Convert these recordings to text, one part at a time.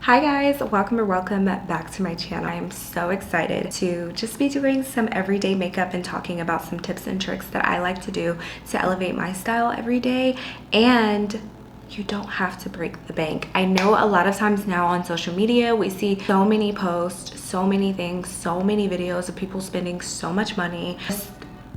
Hi guys, welcome back to my channel. I am so excited to just be doing some everyday makeup and talking about some tips and tricks that I like to do to elevate my style every day. And you don't have to break the bank. I know a lot of times now on social media we see so many posts, so many things, so many videos of people spending so much money just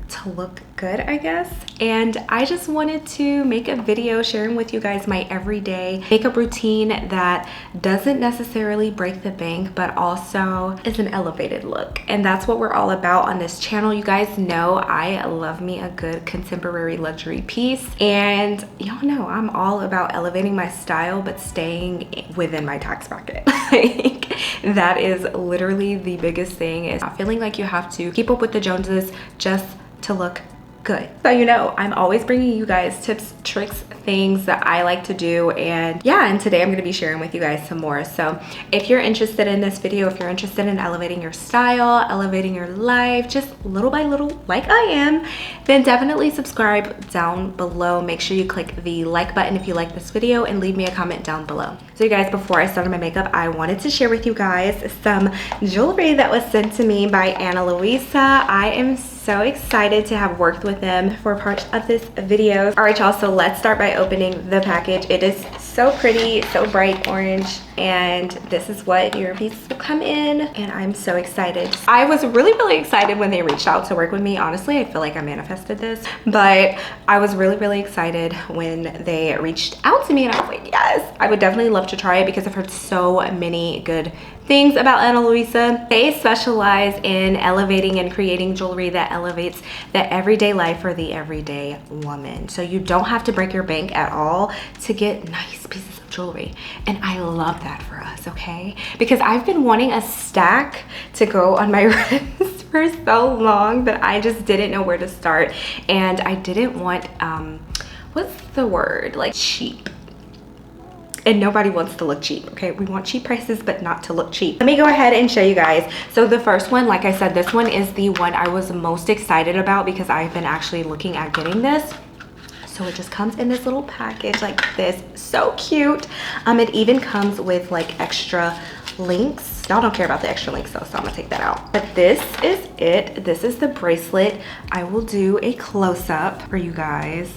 to look good, I guess. And I just wanted to make a video sharing with you guys my everyday makeup routine that doesn't necessarily break the bank, but also is an elevated look. And that's what we're all about on this channel. You guys know I love me a good contemporary luxury piece, and y'all know I'm all about elevating my style but staying within my tax bracket. Like, that is literally the biggest thing, is not feeling like you have to keep up with the Joneses just to look good. So you know, I'm always bringing you guys tips, tricks, things that I like to do, and yeah, and today I'm going to be sharing with you guys some more. So if you're interested in this video, if you're interested in elevating your style, elevating your life just little by little like I am, then definitely subscribe down below. Make sure you click the like button if you like this video and leave me a comment down below. So you guys, before I started my makeup, I wanted to share with you guys some jewelry that was sent to me by Luisa. I am so excited to have worked with them for part of this video. All right, y'all, so let's start by opening the package. It is so pretty, so bright orange, and this is what your piece will come in, and I'm so excited. I was really excited when they reached out to work with me. Honestly, I feel like I manifested this, but I was really excited when they reached out to me, and I was like, yes, I would definitely love to try it because I've heard so many good things about Ana Luisa. They specialize in elevating and creating jewelry that elevates the everyday life for the everyday woman. So you don't have to break your bank at all to get nice pieces of jewelry. And I love that for us, okay? Because I've been wanting a stack to go on my wrist for so long, but I just didn't know where to start. And I didn't want, what's the word? Like cheap. And nobody wants to look cheap, okay? We want cheap prices, but not to look cheap. Let me go ahead and show you guys. So the first one, like I said, this one is the one I was most excited about because I've been actually looking at getting this. So it just comes in this little package like this, so cute. It even comes with like extra links. Y'all don't care about the extra links though, so I'm gonna take that out. But this is it. This is the bracelet. I will do a close-up for you guys.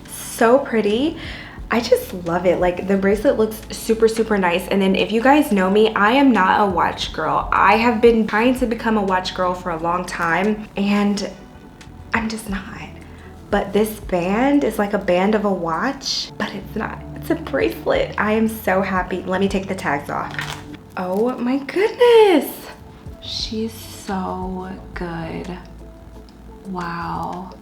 So pretty. I just love it. Like, the bracelet looks super nice. And then if you guys know me, I am not a watch girl. I have been trying to become a watch girl for a long time, and I'm just not. But this band is like a band of a watch, but it's not. It's a bracelet. I am so happy. Let me take the tags off. Oh my goodness. She's so good. Wow.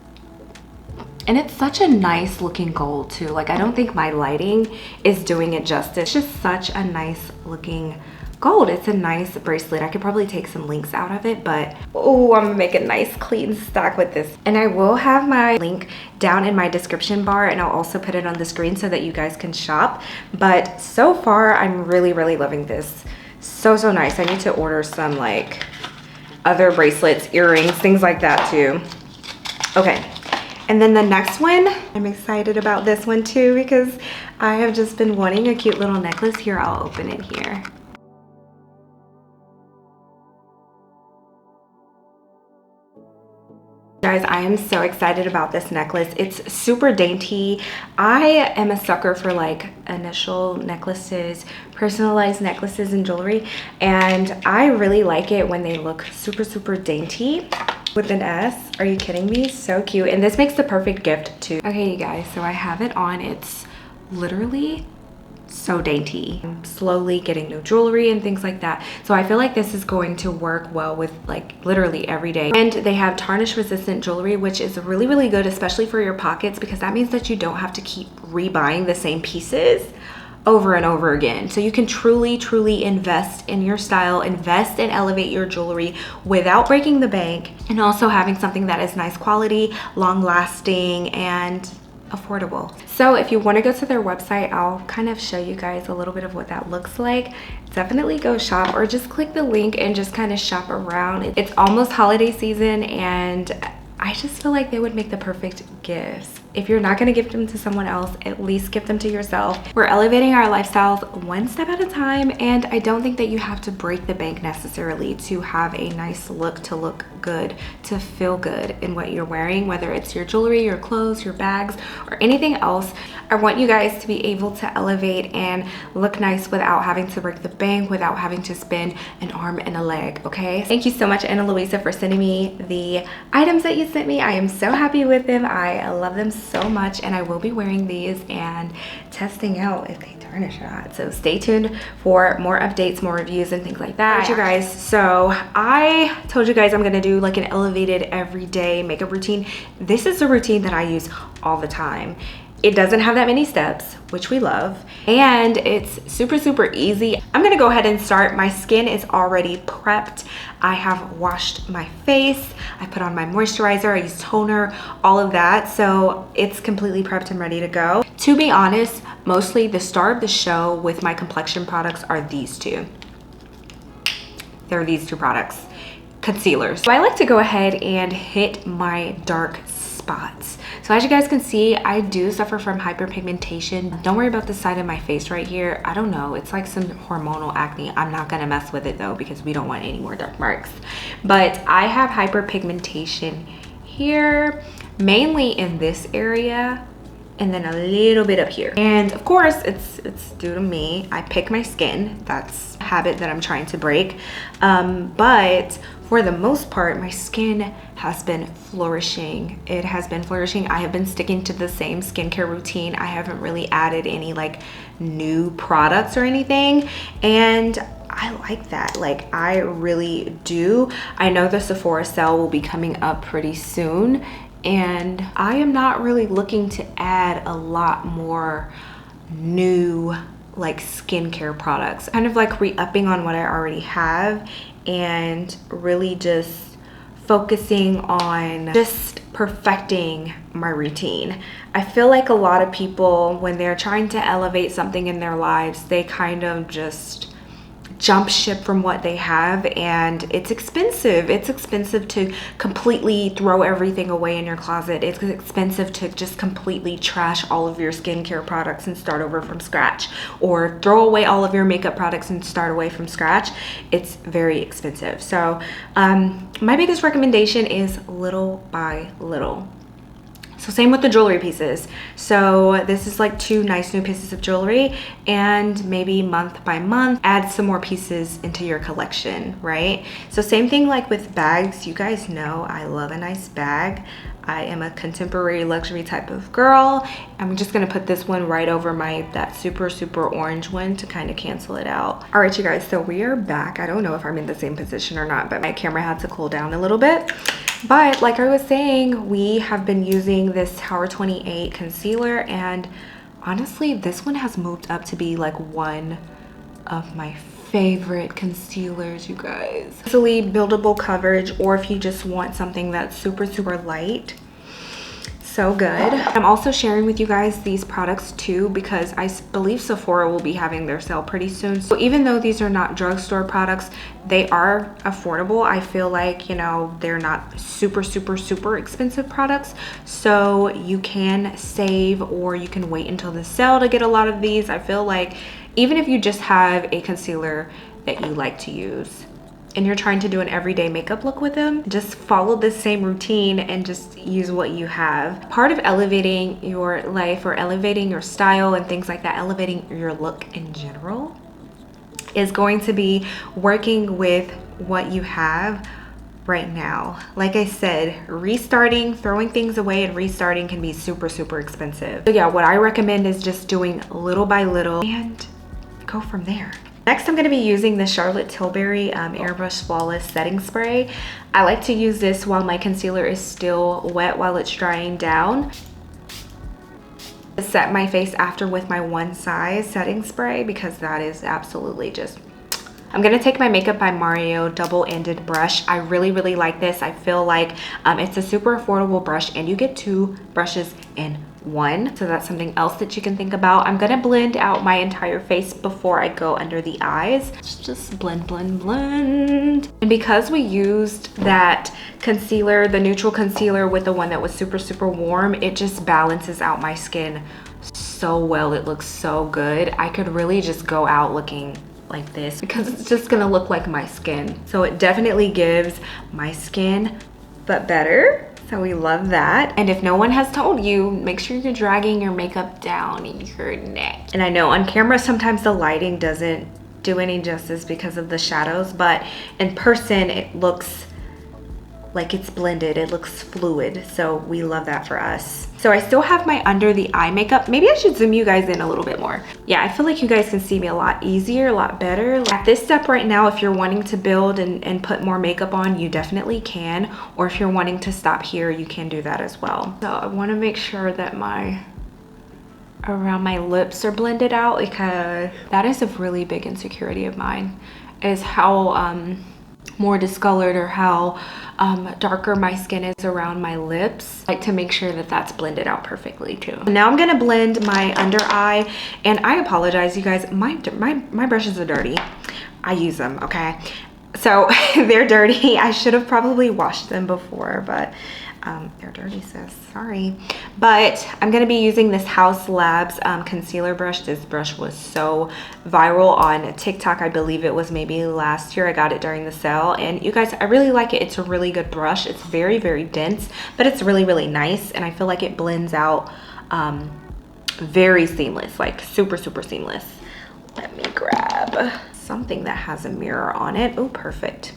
And it's such a nice looking gold too. Like, I don't think my lighting is doing it justice. It's just such a nice looking gold. It's a nice bracelet. I could probably take some links out of it, but oh, I'm gonna make a nice clean stack with this. And I will have my link down in my description bar, and I'll also put it on the screen so that you guys can shop. But so far, I'm really loving this. So nice. I need to order some like other bracelets, earrings, things like that too. Okay. And then the next one, I'm excited about this one too because I have just been wanting a cute little necklace. Here, I'll open it here. Guys, I am so excited about this necklace. It's super dainty. I am a sucker for like initial necklaces, personalized necklaces and jewelry, and I really like it when they look super dainty. With an S. Are you kidding me? So cute. And this makes the perfect gift too. Okay, you guys, so I have it on. It's literally so dainty. I'm slowly getting new jewelry and things like that. So I feel like this is going to work well with like literally every day. And they have tarnish resistant jewelry, which is really good, especially for your pockets, because that means that you don't have to keep rebuying the same pieces over and over again. So you can truly invest in your style, invest and elevate your jewelry without breaking the bank, and also having something that is nice quality, long lasting, and affordable. So if you want to go to their website, I'll kind of show you guys a little bit of what that looks like. Definitely go shop, or just click the link and just kind of shop around. It's almost holiday season, and I just feel like they would make the perfect gifts If you're not gonna gift them to someone else, at least gift them to yourself. We're elevating our lifestyles one step at a time, and I don't think that you have to break the bank necessarily to have a nice look, to look good, to feel good in what you're wearing, whether it's your jewelry, your clothes, your bags, or anything else. I want you guys to be able to elevate and look nice without having to break the bank, without having to spend an arm and a leg, okay? Thank you so much, Anna Luisa, for sending me the items that you sent me. I am so happy with them. I love them so much, and I will be wearing these and testing out if they tarnish or not. So stay tuned for more updates, more reviews, and things like that. All right, you guys, so I told you guys I'm gonna do like an elevated everyday makeup routine. This is a routine that I use all the time. It doesn't have that many steps, which we love, and it's super, super easy. I'm gonna go ahead and start. My skin is already prepped. I have washed my face. I put on my moisturizer, I use toner, all of that. So it's completely prepped and ready to go. To be honest, mostly the star of the show with my complexion products are these two. They're these two products, concealers. So I like to go ahead and hit my dark spots. So as you guys can see, I do suffer from hyperpigmentation. Don't worry about the side of my face right here. I don't know, it's like some hormonal acne. I'm not gonna mess with it though, because we don't want any more dark marks. But I have hyperpigmentation here, mainly in this area, and then a little bit up here. And of course, it's due to me. I pick my skin. That's a habit that I'm trying to break. But for the most part, my skin has been flourishing. It has been flourishing. I have been sticking to the same skincare routine. I haven't really added any like new products or anything. And I like that. Like, I really do. I know the Sephora sale will be coming up pretty soon, and I am not really looking to add a lot more new like skincare products. Kind of like re-upping on what I already have and really just focusing on just perfecting my routine. I feel like a lot of people, when they're trying to elevate something in their lives, they kind of just jump ship from what they have, and it's expensive. It's expensive to completely throw everything away in your closet. It's expensive to just completely trash all of your skincare products and start over from scratch, or throw away all of your makeup products and start away from scratch. It's very expensive. So my biggest recommendation is little by little. So same with the jewelry pieces. So this is like 2 nice new pieces of jewelry, and maybe month by month, add some more pieces into your collection, right? So same thing like with bags. You guys know I love a nice bag. I am a contemporary luxury type of girl. I'm just gonna put this one right over that super, super orange one to kind of cancel it out. All right, you guys, so we are back. I don't know if I'm in the same position or not, but my camera had to cool down a little bit. But like I was saying, we have been using this Tower 28 concealer, and honestly, this one has moved up to be like one of my favorite concealers, you guys. Easily buildable coverage, or if you just want something that's super, super light. So good. I'm also sharing with you guys these products too, because I believe Sephora will be having their sale pretty soon. So even though these are not drugstore products, they are affordable. I feel like, you know, they're not super, super, super expensive products. So you can save, or you can wait until the sale to get a lot of these. I feel like even if you just have a concealer that you like to use and you're trying to do an everyday makeup look with them, just follow this same routine and just use what you have. Part of elevating your life, or elevating your style and things like that, elevating your look in general, is going to be working with what you have right now. Like I said, restarting, throwing things away and restarting can be super, super expensive. So yeah, what I recommend is just doing little by little and go from there. Next, I'm going to be using the Charlotte Tilbury Airbrush Flawless Setting Spray. I like to use this while my concealer is still wet, while it's drying down. Set my face after with my One Size setting spray, because that is absolutely just... I'm going to take my Makeup by Mario double-ended brush. I really, really like this. I feel like it's a super affordable brush, and you get 2 brushes in one. So that's something else that you can think about. I'm gonna blend out my entire face before I go under the eyes. Let's just blend, blend, blend. And because we used that concealer, the neutral concealer with the one that was super, super warm, it just balances out my skin so well. It looks so good. I could really just go out looking like this because it's just gonna look like my skin. So it definitely gives my skin, but better. So we love that. And if no one has told you, make sure you're dragging your makeup down your neck. And I know on camera, sometimes the lighting doesn't do any justice because of the shadows, but in person, it looks like it's blended. It looks fluid. So we love that for us. So I still have my under the eye makeup. Maybe I should zoom you guys in a little bit more. Yeah, I feel like you guys can see me a lot easier, a lot better. At this step right now, if you're wanting to build and put more makeup on, you definitely can. Or if you're wanting to stop here, you can do that as well. So I wanna make sure that around my lips are blended out, because that is a really big insecurity of mine, is how more discolored or how darker my skin is around my lips. I like to make sure that that's blended out perfectly too. Now I'm gonna blend my under eye, and I apologize, you guys, my brushes are dirty. I use them, okay? So they're dirty. I should have probably washed them before, but they're dirty, sis, sorry. But I'm gonna be using this House Labs concealer brush. This brush was so viral on TikTok. I believe it was maybe last year. I got it during the sale, and you guys, I really like it. It's a really good brush. It's very, very dense, but it's really, really nice, and I feel like it blends out very seamless, like super, super seamless. Let me grab something that has a mirror on it. Oh, perfect.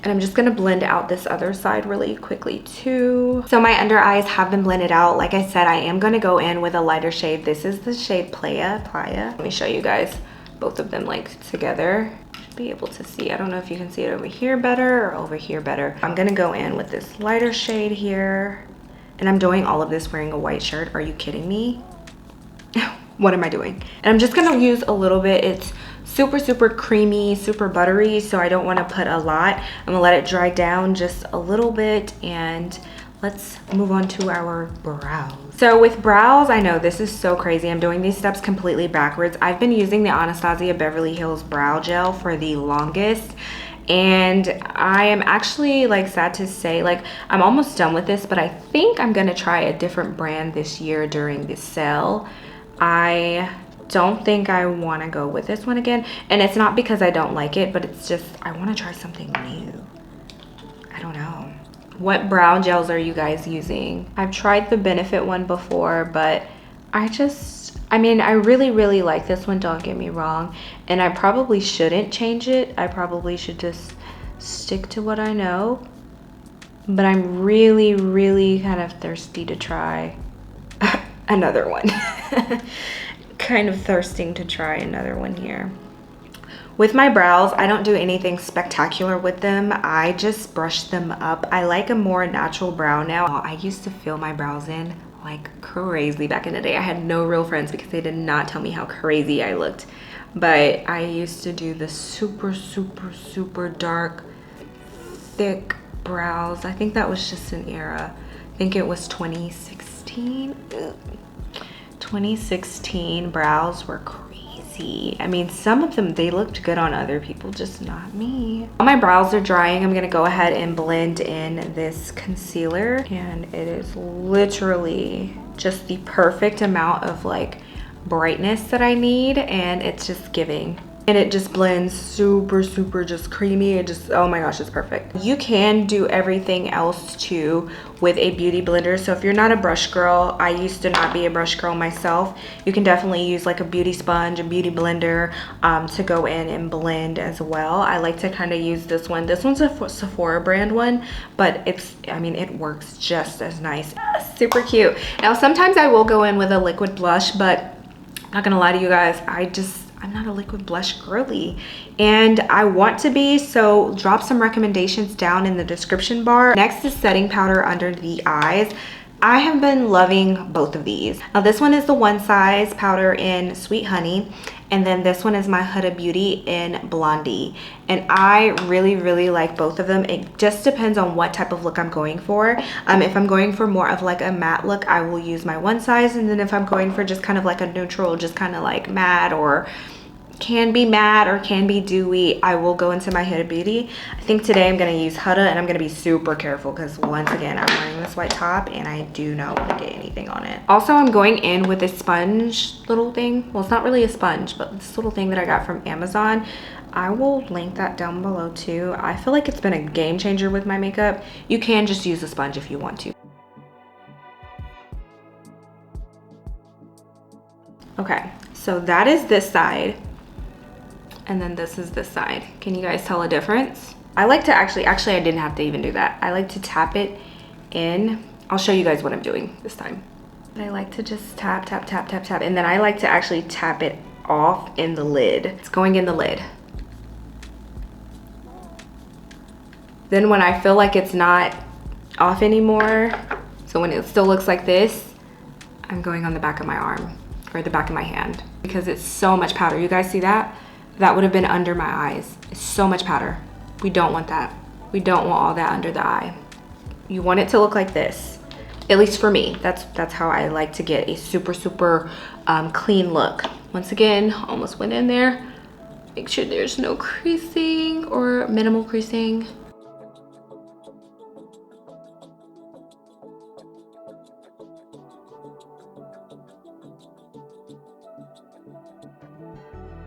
And I'm just gonna blend out this other side really quickly too. So my under eyes have been blended out. Like I said, I am gonna go in with a lighter shade. This is the shade Playa. Let me show you guys both of them like together. Should be able to see. I don't know if you can see it over here better or over here better. I'm gonna go in with this lighter shade here. And I'm doing all of this wearing a white shirt. Are you kidding me? What am I doing? And I'm just gonna use a little bit. It's super, super creamy, super buttery, so I don't want to put a lot. I'm gonna let it dry down just a little bit, and let's move on to our brows. So with brows, I know this is so crazy. I'm doing these steps completely backwards. I've been using the Anastasia Beverly Hills brow gel for the longest, and I am actually, like, sad to say, like, I'm almost done with this, but I think I'm gonna try a different brand this year during the sale. I don't think I want to go with this one again, and it's not because I don't like it, but it's just I want to try something new. I don't know. What brow gels are you guys using? I've tried the Benefit one before, but I mean, I really, really like this one, don't get me wrong, and I probably shouldn't change it. I probably should just stick to what I know, but I'm really, really kind of thirsty to try another one. Kind of thirsting to try another one here. With my brows, I don't do anything spectacular with them. I just brush them up. I like a more natural brow now. I used to fill my brows in like crazy back in the day. I had no real friends because they did not tell me how crazy I looked. But I used to do the super, super, super dark, thick brows. I think that was just an era. I think it was 2016. 2016 brows were crazy. I mean, some of them, they looked good on other people, just not me. While my brows are drying, I'm gonna go ahead and blend in this concealer, and it is literally just the perfect amount of like brightness that I need, and it's just giving. And it just blends super, super just creamy. It just, oh my gosh, it's perfect. You can do everything else too with a beauty blender. So if you're not a brush girl, I used to not be a brush girl myself, you can definitely use like a beauty sponge, a beauty blender to go in and blend as well. I like to kind of use this one. This one's a Sephora brand one, but it's, I mean, it works just as nice. Super cute. Now, sometimes I will go in with a liquid blush, but I'm not gonna lie to you guys, I'm not a liquid blush girly, and I want to be, so drop some recommendations down in the description bar. Next is setting powder under the eyes. I have been loving both of these. Now this one is the One Size powder in Sweet Honey, And then this one is my Huda Beauty in Blondie. And I really like both of them. It just depends on what type of look I'm going for. If I'm going for more of like a matte look, I will use my one size. And then if I'm going for just kind of like a neutral, just kind of like matte, or can be matte or can be dewy, I will go into my Huda Beauty. I think today I'm gonna use Huda, and I'm gonna be super careful because once again, I'm wearing this white top and I do not want to get anything on it. Also, I'm going in with this sponge little thing. Well, it's not really a sponge, but this little thing that I got from Amazon. I will link that down below too. I feel like it's been a game changer with my makeup. You can just use a sponge if you want to. Okay, so that is this side. And then this is this side. Can you guys tell a difference? I like to actually I didn't have to even do that. I like to tap it in. I'll show you guys what I'm doing this time. I like to just tap, tap, tap, tap, tap. And then I like to actually tap it off in the lid. It's going in the lid. Then when I feel like it's not off anymore, so when it still looks like this, I'm going on the back of my arm or the back of my hand because it's so much powder. You guys see that? That would have been under my eyes. It's so much powder. We don't want that. We don't want all that under the eye. You want it to look like this. At least for me, that's how I like to get a super clean look. Once again, almost went in there. Make sure there's no creasing or minimal creasing.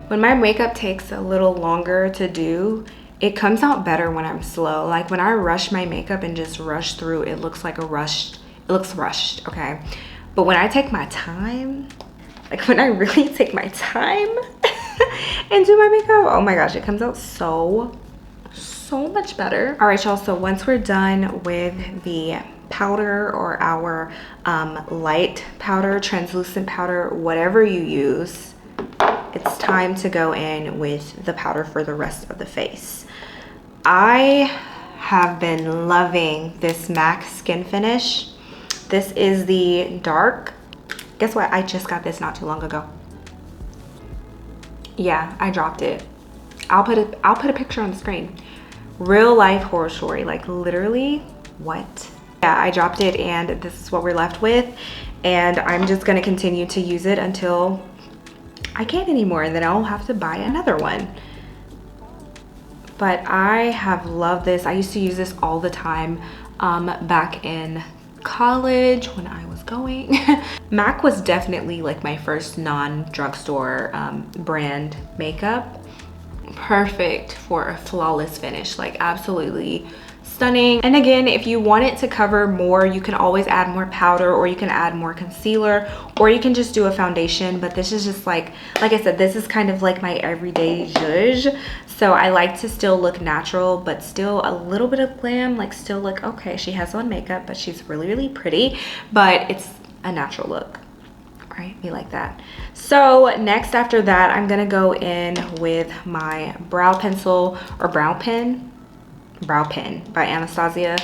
When my makeup takes a little longer to do, it comes out better when I'm slow. Like when I rush my makeup and just rush through, it looks like it looks rushed, okay? But when I take my time, like when I really take my time and do my makeup, oh my gosh, it comes out so much better. All right, y'all, so once we're done with the powder or our light powder, translucent powder, whatever you use, it's time to go in with the powder for the rest of the face. I have been loving this MAC Skin Finish. This is the dark. Guess what? I just got this not too long ago. Yeah, I dropped it. I'll put a picture on the screen. Real life horror story, like literally, what? Yeah, I dropped it and this is what we're left with. And I'm just gonna continue to use it until I can't anymore, and then I'll have to buy another one. But I have loved this. I used to use this all the time back in college when I was going. MAC was definitely like my first non-drugstore brand makeup. Perfect for a flawless finish, like absolutely stunning. And again, if you want it to cover more, you can always add more powder, or you can add more concealer, or you can just do a foundation. But this is just like I said, this is kind of like my everyday zhuzh. So I like to still look natural, but still a little bit of glam, like still look, okay, she has on makeup, but she's really pretty, but it's a natural look. Right, me like that. So next after that, I'm gonna go in with my brow pencil or brow pen by Anastasia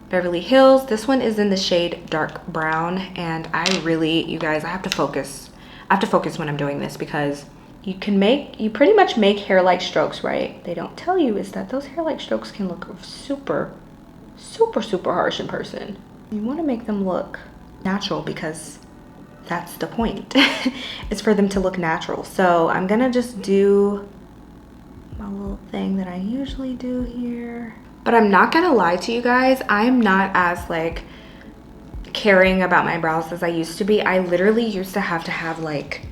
Beverly Hills. This one is in the shade dark brown, and you guys, I have to focus when I'm doing this, because you pretty much make hair-like strokes, right? They don't tell you is that those hair-like strokes can look super harsh in person. You want to make them look natural, because that's the point. It's for them to look natural. So I'm gonna just do my little thing that I usually do here. But I'm not gonna lie to you guys, I'm not as like caring about my brows as I used to be. I literally used to have like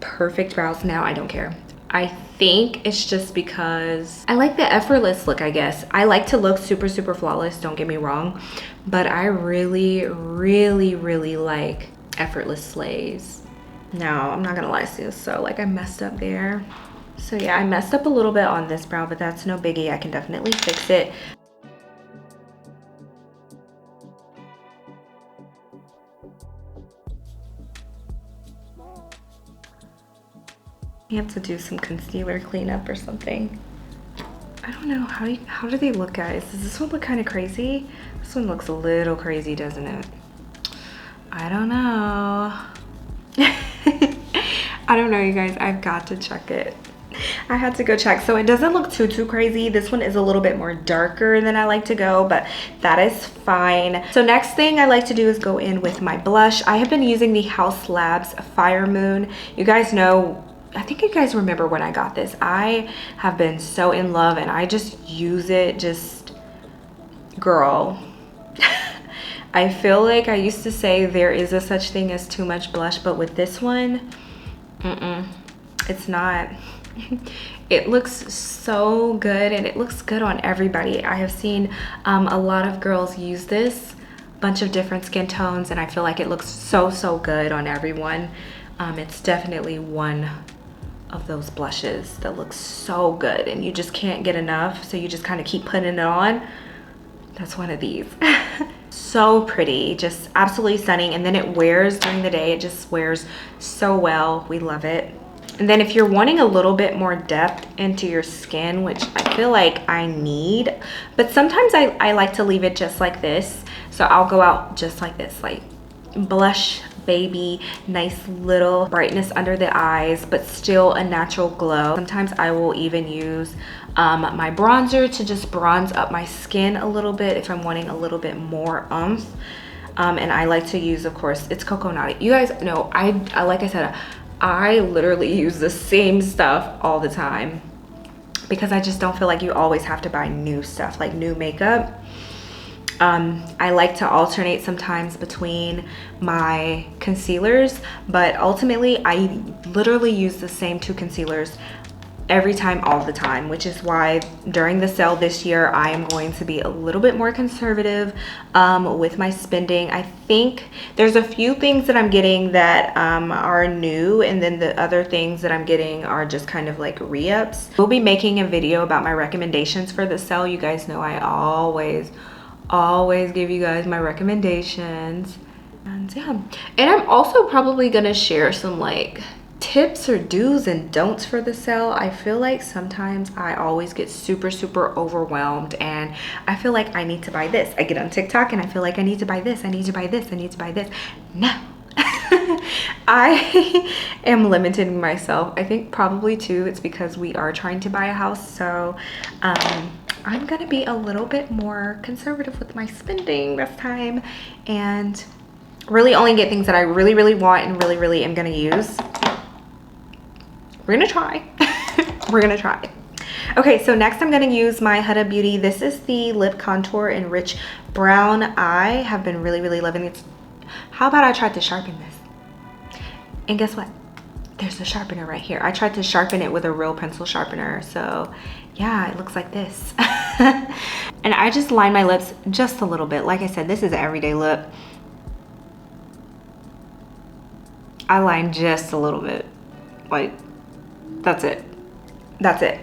perfect brows. Now I don't care. I think it's just because I like the effortless look, I guess. I like to look super flawless, don't get me wrong, but I really like effortless slays. Now I'm not gonna lie to you, so like I messed up there. So yeah, I messed up a little bit on this brow, but that's no biggie. I can definitely fix it. You have to do some concealer cleanup or something. I don't know, how do they look, guys? Does this one look kind of crazy? This one looks a little crazy, doesn't it? I don't know. I don't know, you guys, I've got to check it. I had to go check. So it doesn't look too crazy. This one is a little bit more darker than I like to go, but that is fine. So next thing I like to do is go in with my blush. I have been using the House Labs Fire Moon. You guys know, I think you guys remember when I got this. I have been so in love and I just use it, just, girl. I feel like I used to say there is a such thing as too much blush, but with this one, it's not. It looks so good and it looks good on everybody. I have seen a lot of girls use this, bunch of different skin tones, and I feel like it looks so good on everyone. It's definitely one of those blushes that looks so good and you just can't get enough, so you just kind of keep putting it on. That's one of these. So pretty, just absolutely stunning. And then it wears during the day. It just wears so well. We love it. And then if you're wanting a little bit more depth into your skin, which I feel like I need, but sometimes I like to leave it just like this. So I'll go out just like this, like blush baby, nice little brightness under the eyes, but still a natural glow. Sometimes I will even use my bronzer to just bronze up my skin a little bit if I'm wanting a little bit more oomph. And I like to use, of course, it's Coconut. You guys know, I like I said, I literally use the same stuff all the time because I just don't feel like you always have to buy new stuff, like new makeup. I like to alternate sometimes between my concealers, but ultimately I literally use the same 2 concealers every time, all the time, which is why during the sale this year I am going to be a little bit more conservative with my spending. I think there's a few things that I'm getting that are new, and then the other things that I'm getting are just kind of like re-ups. We'll be making a video about my recommendations for the sale. You guys know I always give you guys my recommendations, and yeah, and I'm also probably gonna share some like tips or do's and don'ts for the sale. I feel like sometimes I always get super overwhelmed and I feel like I need to buy this. I get on TikTok and I feel like I need to buy this, I need to buy this, I need to buy this. No. I am limiting myself. I think probably too it's because we are trying to buy a house, so I'm gonna be a little bit more conservative with my spending this time and really only get things that I really want and really am gonna use. We're gonna try. We're gonna try. Okay, so next I'm gonna use my Huda Beauty. This is the Lip Contour in Rich Brown. I have been really loving it. How about I tried to sharpen this? And guess what? There's a sharpener right here. I tried to sharpen it with a real pencil sharpener. So yeah, it looks like this. And I just line my lips just a little bit. Like I said, this is an everyday lip. I line just a little bit. Like, that's it. That's it.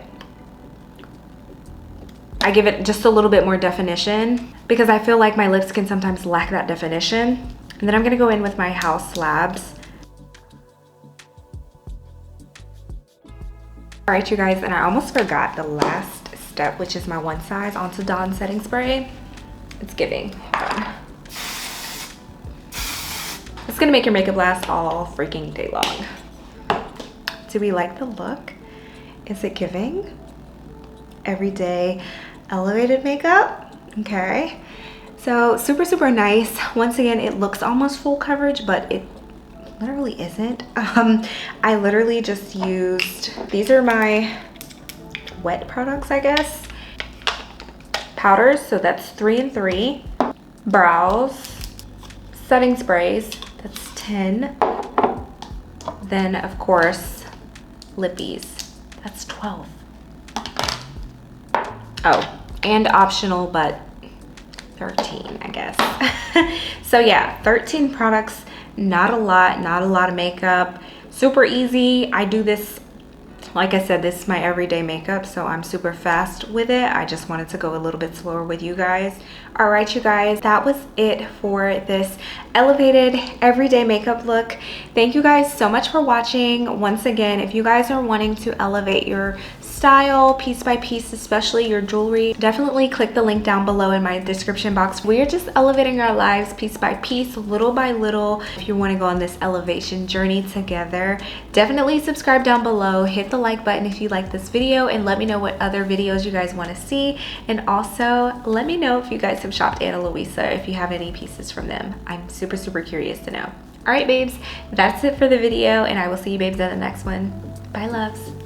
I give it just a little bit more definition because I feel like my lips can sometimes lack that definition. And then I'm gonna go in with my House Labs. All right, you guys, and I almost forgot the last step, which is my One Size Onto Dawn setting spray. It's giving. It's gonna make your makeup last all freaking day long. Do we like the look? Is it giving? Everyday elevated makeup? Okay. So super nice. Once again, it looks almost full coverage, but it literally isn't. I literally just used, these are my wet products, I guess. Powders, so that's 3 and 3. Brows, setting sprays, that's 10. Then of course, lippies, that's 12. Oh, and optional, but 13, I guess. So yeah, 13 products, not a lot of makeup, super easy. I do this, like I said, this is my everyday makeup, so I'm super fast with it. I just wanted to go a little bit slower with you guys. All right, you guys, that was it for this elevated everyday makeup look. Thank you guys so much for watching. Once again, if you guys are wanting to elevate your style piece by piece, especially your jewelry, definitely click the link down below in my description box. We're just elevating our lives piece by piece, little by little. If you want to go on this elevation journey together, definitely subscribe down below, hit the like button if you like this video, and let me know what other videos you guys want to see. And also let me know if you guys have shopped Ana Luisa, if you have any pieces from them. I'm super curious to know. All right, babes, that's it for the video, and I will see you babes in the next one. Bye, loves.